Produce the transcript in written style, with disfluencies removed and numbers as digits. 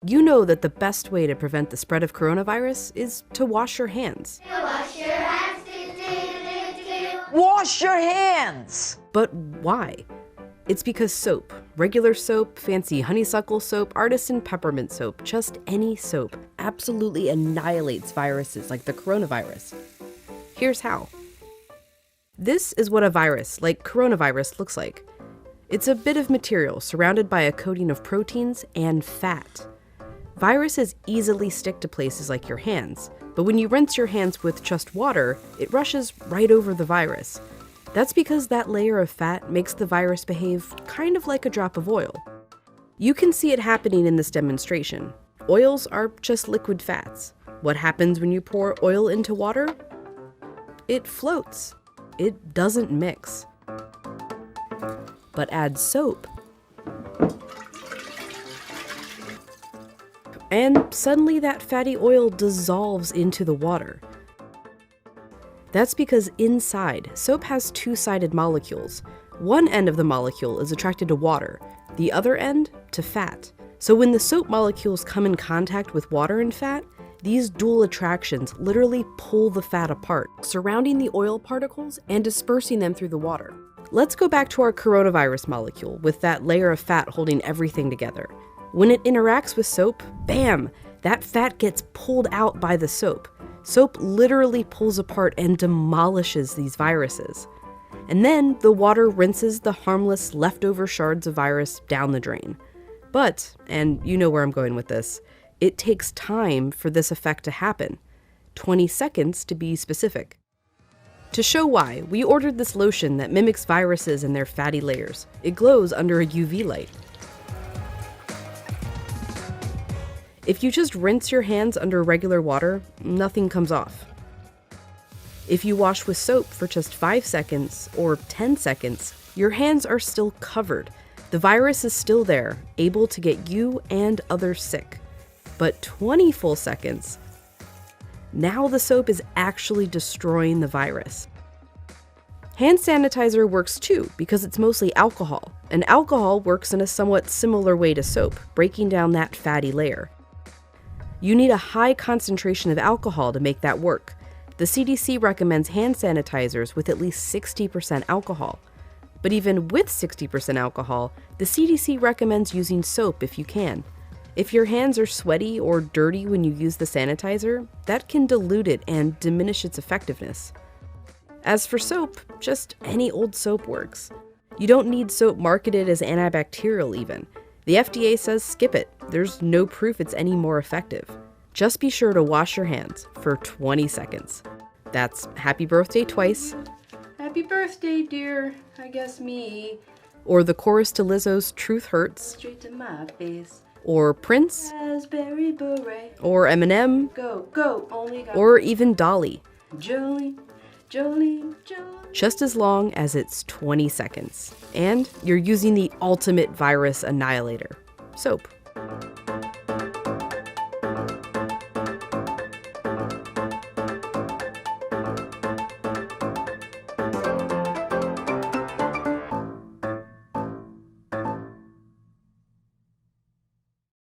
You know that the best way to prevent the spread of coronavirus is to wash your hands. Wash your hands. Wash your hands! But why? It's because soap, regular soap, fancy honeysuckle soap, artisan peppermint soap, just any soap, absolutely annihilates viruses like the coronavirus. Here's how. This is what a virus, like coronavirus, looks like. It's a bit of material surrounded by a coating of proteins and fat. Viruses easily stick to places like your hands, but when you rinse your hands with just water, it rushes right over the virus. That's because that layer of fat makes the virus behave kind of like a drop of oil. You can see it happening in this demonstration. Oils are just liquid fats. What happens when you pour oil into water? It floats. It doesn't mix. But add soap, and suddenly that fatty oil dissolves into the water. That's because inside, soap has two-sided molecules. One end of the molecule is attracted to water, the other end to fat. So when the soap molecules come in contact with water and fat, these dual attractions literally pull the fat apart, surrounding the oil particles and dispersing them through the water. Let's go back to our coronavirus molecule with that layer of fat holding everything together. When it interacts with soap, bam, that fat gets pulled out by the soap. Soap literally pulls apart and demolishes these viruses. And then the water rinses the harmless leftover shards of virus down the drain. But, and you know where I'm going with this, it takes time for this effect to happen. 20 seconds to be specific. To show why, we ordered this lotion that mimics viruses and their fatty layers. It glows under a UV light. If you just rinse your hands under regular water, nothing comes off. If you wash with soap for just 5 seconds or 10 seconds, your hands are still covered. The virus is still there, able to get you and others sick. But 20 full seconds, now the soap is actually destroying the virus. Hand sanitizer works too because it's mostly alcohol, and alcohol works in a somewhat similar way to soap, breaking down that fatty layer. You need a high concentration of alcohol to make that work. The CDC recommends hand sanitizers with at least 60% alcohol. But even with 60% alcohol, the CDC recommends using soap if you can. If your hands are sweaty or dirty when you use the sanitizer, that can dilute it and diminish its effectiveness. As for soap, just any old soap works. You don't need soap marketed as antibacterial even. The FDA says skip it. There's no proof it's any more effective. Just be sure to wash your hands for 20 seconds. That's happy birthday twice. Happy birthday, dear. I guess me. Or the chorus to Lizzo's Truth Hurts. Straight to my face. Or Prince. Raspberry beret. Or Eminem. Go, go, only got. Or even Dolly. Jolene, Jolene, Jolene. Just as long as it's 20 seconds. And you're using the ultimate virus annihilator, soap.